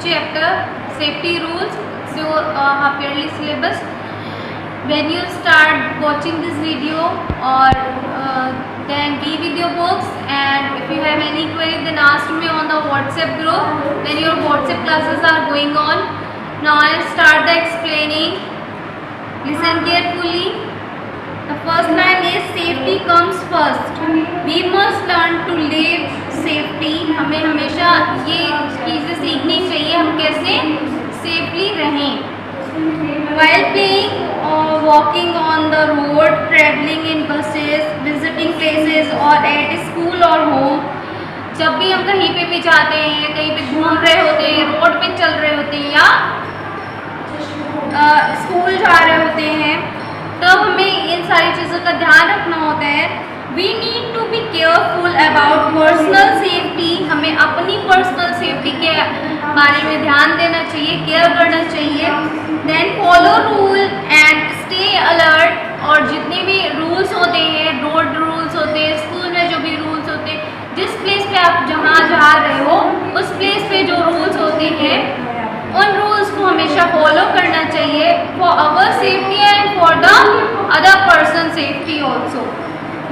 chapter, safety rules. It's your half yearly syllabus. When you start watching this video, or then be with your books, and if you have any query, then ask me on the WhatsApp group. Then your WhatsApp classes are going on. Now I'll start the explaining. Listen carefully. The first line is safety comes first. We must learn to live safely. हमें हमेशा ये चीज़ें सीखनी चाहिए, हम कैसे safely रहें. While playing or walking on the road, traveling in buses, visiting places or at school or home. जब भी हम कहीं पे भी जाते हैं, कहीं पे घूम रहे होते हैं, रोड पे चल रहे होते हैं या स्कूल जा रहे होते हैं, तब हमें इन सारी चीज़ों का ध्यान रखना होता है. We need to be careful about personal safety. हमें अपनी पर्सनल सेफ्टी के बारे में ध्यान देना चाहिए, केयर करना चाहिए. Then follow rule and stay alert. और जितने भी रूल्स होते हैं, रोड रूल्स होते हैं, स्कूल में जो भी रूल्स होते हैं, जिस प्लेस पे आप जहाँ जा रहे हो उस प्लेस पे जो रूल्स होते हैं, उन रूल्स को हमेशा फॉलो करना चाहिए for our safety and for the other person safety also.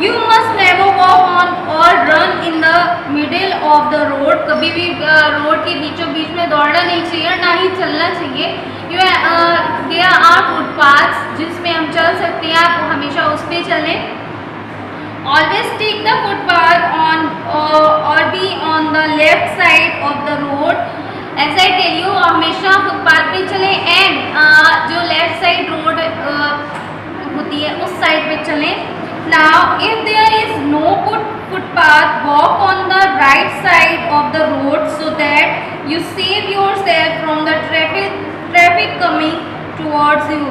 You must never walk on और run in the middle of the road. कभी भी रोड के बीचों बीच में दौड़ना नहीं चाहिए, ना ही चलना चाहिए. देयर आर फुटपाथ्स जिसमें हम चल सकते हैं, आप हमेशा उस पर चलें. Always take the footpath on और be on the left side of the road. As I tell you, हमेशा फुटपाथ पे चलें एंड जो लेफ्ट साइड रोड होती है उस साइड पे चलें. Now if there is no footpath, walk on the right side of the road so that you save yourself from the traffic coming towards you.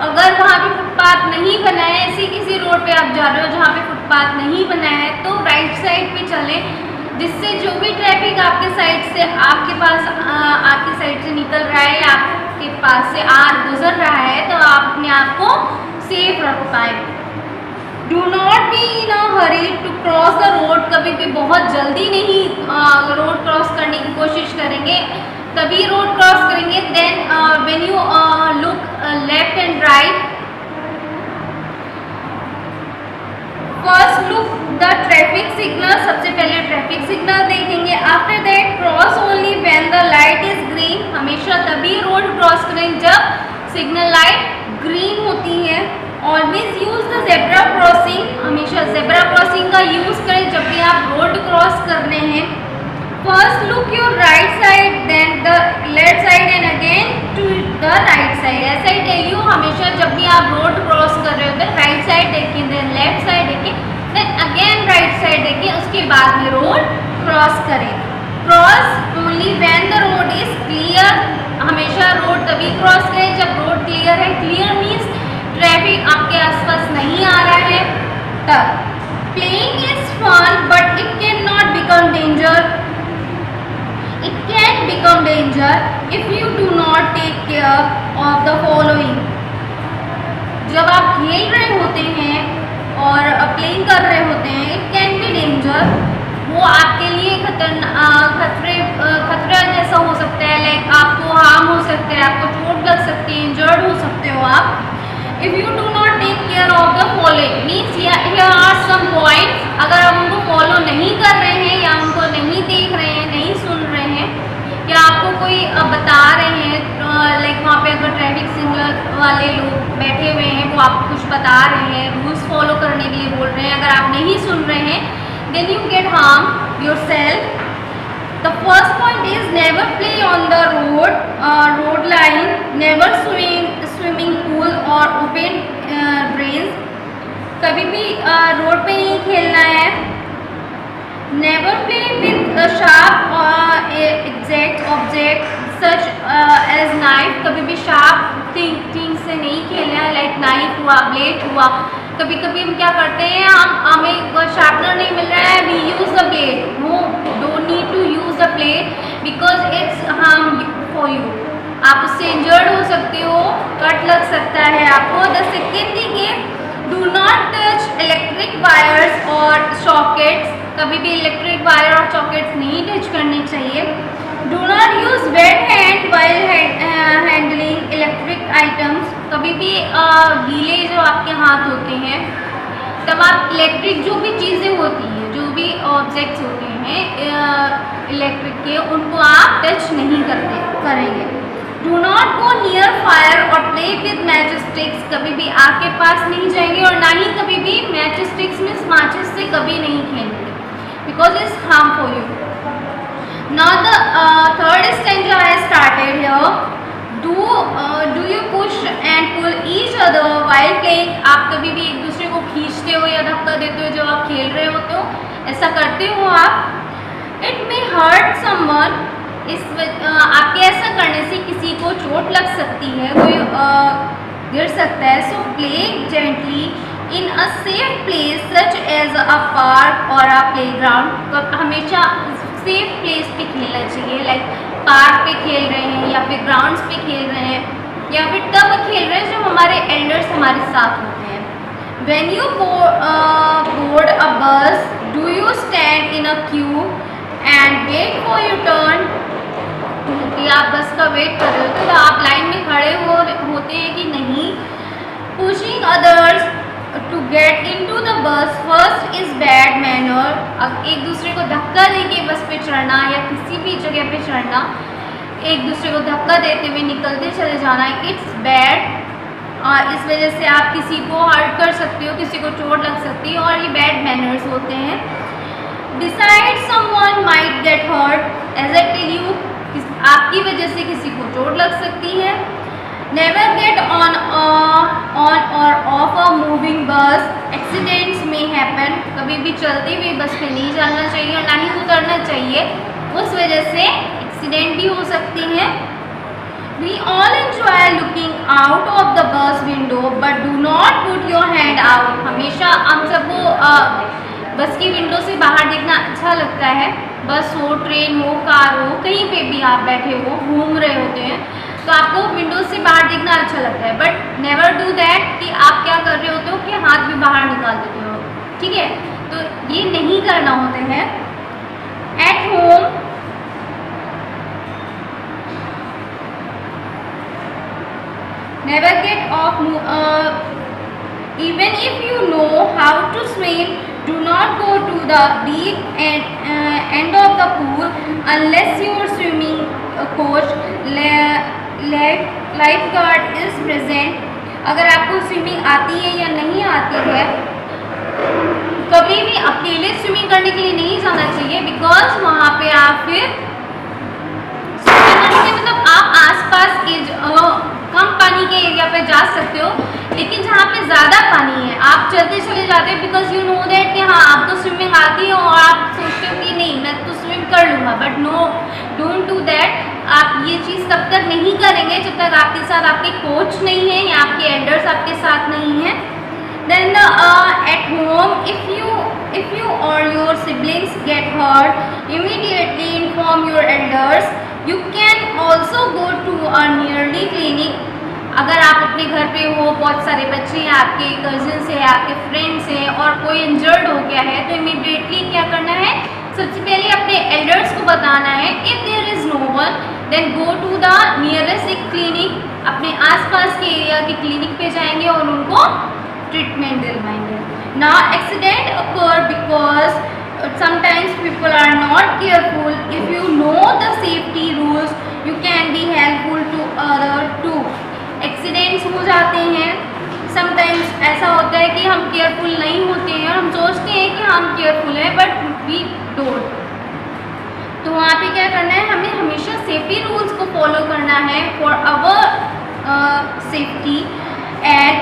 अगर वहाँ पे footpath नहीं बना है, ऐसी किसी रोड पे आप जा रहे हो जहाँ पे फुटपाथ नहीं बना है, तो राइट साइड पे चलें, जिससे जो भी ट्रैफिक आपके साइड से आपके पास आपकी साइड से निकल रहा है या आपके पास से गुजर रहा है, तो आप अपने आप को सेफ रख पाए. Do not be in a hurry to cross the road. कभी भी बहुत जल्दी नहीं रोड क्रॉस करने की कोशिश करेंगे, तभी रोड क्रॉस करेंगे. Then when you look left and right, first look the traffic signal. सबसे पहले ट्रैफिक सिग्नल देखेंगे. After that cross only when the light is green. हमेशा तभी रोड क्रॉस करें जब सिग्नल लाइट ग्रीन होती है. Always use the zebra crossing. हमेशा जेब्रा क्रॉसिंग का यूज करें जब भी आप रोड क्रॉस कर रहे हैं. First look your right side, then the left side and again to the right side. ऐसा ही टेल यू, हमेशा जब भी आप रोड क्रॉस कर रहे होते हैं, राइट साइड देखें, देन लेफ्ट साइड देखें, देन अगेन राइट साइड देखें, उसके बाद में रोड क्रॉस करें. Cross only when the road is clear. हमेशा रोड तभी क्रॉस करें जब रोड क्लियर है. क्लियर मीन्स ट्रैफिक आपके आसपास नहीं आ रहा है तब. Playing is fun but it can not become danger. It can become danger if you do not take care of the following. जब आप खेल रहे होते हैं और प्लेइंग कर रहे होते हैं, इट कैन बी डेंजर. वो आपके लिए खतरा जैसा हो सकता है. लाइक आपको हार्म हो सकता है, आपको चोट लग सकती है, इंजर्ड हो सकते हो आप. If you do not take care of the following means here are some points. अगर आप उनको फॉलो नहीं कर रहे हैं या उनको नहीं देख रहे हैं, नहीं सुन रहे हैं, या आपको कोई बता रहे हैं, लाइक वहाँ पे अगर ट्रैफिक सिग्नल वाले लोग बैठे हुए हैं, वो आपको कुछ बता रहे हैं, रूल्स फॉलो करने के लिए बोल रहे हैं, अगर आप नहीं सुन रहे हैं, then you get harm yourself. The first point is never play on the road line, never swimming pool और ओपन ड्रेन्स. कभी भी रोड पे नहीं खेलना है. Never play with sharp exact object such as knife. कभी भी sharp thing से नहीं खेलना है, लाइक नाइफ हुआ, ब्लेड हुआ. कभी कभी हम क्या करते हैं, हमें शार्पनर नहीं मिल रहा है, we use the blade. No, don't need to use the blade because it's harm for you. आप उससे इंजर्ड हो सकते हो, कट लग सकता है आपको. The second thing is do not touch electric wires और सॉकेट्स. कभी भी इलेक्ट्रिक वायर और सॉकेट्स नहीं टच करने चाहिए. Do not use wait hand while handling electric items. कभी भी गीले जो आपके हाथ होते हैं तब आप इलेक्ट्रिक जो भी चीज़ें होती हैं, जो भी ऑब्जेक्ट्स होते हैं इलेक्ट्रिक के, उनको आप टच नहीं करेंगे। Do not go near fire और प्ले विद मैच स्टिक्स। कभी भी आग के पास नहीं जाएंगे और ना ही कभी भी मैच स्टिक्स में माचिस से कभी नहीं खेलेंगे, because it's harm for you. Now the third stanza I started here. Do you push and pull each other while playing? आप कभी भी एक दूसरे को खींचते हो या धक्का देते हो जब आप खेल रहे होते हो, ऐसा करते हो आप? It may hurt someone. आपके ऐसा करने से किसी को चोट लग सकती है, कोई गिर सकता है। So play gently in a safe place such as a park or a playground. हमेशा सेफ प्लेस पे खेलना चाहिए, लाइक पार्क पे खेल रहे हैं या फिर ग्राउंड्स पे खेल रहे हैं या फिर तब खेल रहे हैं जब हमारे एल्डर्स हमारे साथ होते हैं। When you board a bus, do you stand in a queue and wait for your turn? कि आप बस का वेट कर रहे हो तो आप लाइन में खड़े होते हैं कि नहीं? Pushing others to get into the bus first is bad manner. अब एक दूसरे को धक्का देके बस पे चढ़ना या किसी भी जगह पे चढ़ना, एक दूसरे को धक्का देते हुए निकलते चले जाना, इट्स बैड। और इस वजह से आप किसी को हर्ट कर सकते हो, किसी को चोट लग सकती है और ये बैड मैनर्स होते हैं। Besides, someone might get hurt. As I tell you, आपकी वजह से किसी को चोट लग सकती है। Never get on or off a moving bus. Accidents may happen. कभी भी चलती हुई बस पे नहीं जाना चाहिए और ना ही उतरना चाहिए, उस वजह से एक्सीडेंट भी हो सकती हैं। We all enjoy looking out of the bus window, but do not put your hand out. हमेशा हम सबको बस की विंडो से बाहर देखना अच्छा लगता है। बस हो, ट्रेन हो, कार हो, कहीं पे भी आप बैठे हो, घूम रहे होते हैं तो आपको विंडो से बाहर देखना अच्छा लगता है, बट नेवर डू दैट कि आप क्या कर रहे होते हो कि हाथ भी बाहर निकाल देते हो, ठीक है? तो ये नहीं करना होते हैं। At home, never get of, even if you know how to swim, do not go to the deep end of the pool unless your swimming coach lifeguard is present. अगर आपको स्विमिंग आती है या नहीं आती है, कभी भी अकेले स्विमिंग करने के लिए नहीं जाना चाहिए, बिकॉज वहाँ पे आप फिर स्विमिंग करने के मतलब आप आसपास के कम पानी के एरिया पे जा सकते हो, लेकिन जहाँ पे ज़्यादा पानी है आप चलते चले जाते हो, बिकॉज यू नो दैट कि हाँ आपको स्विमिंग आती है और आप सोचते हो कि नहीं मैं तो स्विम कर लूँगा, but no, don't do that. आप ये चीज़ तब तक नहीं करेंगे जब तक आपके साथ आपके कोच नहीं है या आपके एल्डर्स आपके साथ नहीं हैं। Then at home, if you or your siblings get hurt, immediately inform your elders. You can also go to a nearly clinic. अगर आप अपने घर पे हो, बहुत सारे बच्चे हैं, आपके कजिन्स हैं, आपके फ्रेंड्स हैं और कोई इंजर्ड हो गया है, तो इमीडिएटली क्या करना है? सबसे पहले अपने एल्डर्स को बताना है। If there is no one, then go to the nearest clinic. अपने आसपास के एरिया के क्लिनिक पे जाएंगे और उनको ट्रीटमेंट दिलवाएंगे। Now accident occur because sometimes people are not careful. If you know the safety rules, you can be helpful to other too. Accidents हो जाते हैं, समटाइम्स ऐसा होता है कि हम केयरफुल नहीं होते हैं और हम सोचते हैं कि हम केयरफुल हैं, बट वी डोंट। तो वहाँ पे क्या करना है? हमें हमेशा सेफ्टी रूल्स को फॉलो करना है for our safety and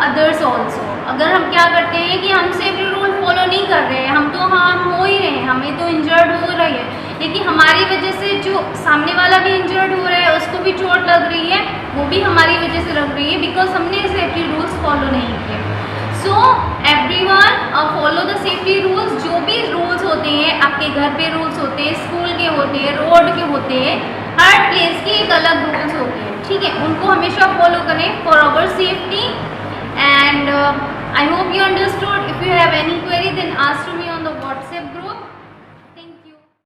others also. अगर हम क्या करते हैं कि हम सेफ्टी रूल फॉलो नहीं कर रहे हैं, हम तो हार्म हो ही रहे हैं, हमें तो इंजर्ड हो रही है, लेकिन हमारी वजह से जो सामने वाला भी इंजर्ड हो रहा है, उसको भी चोट लग रही है, वो भी हमारी वजह से लग रही है, बिकॉज हमने सेफ्टी रूल्स फॉलो नहीं किए। So everyone follow the safety rules. जो भी रूल्स होते हैं, आपके घर पे रूल्स होते हैं, स्कूल के होते हैं, रोड के होते हैं, हर प्लेस के एक अलग रूल्स होते हैं, ठीक है? उनको हमेशा फॉलो करें for our safety. And I hope you understood. If you have any query, then ask to me on the WhatsApp group.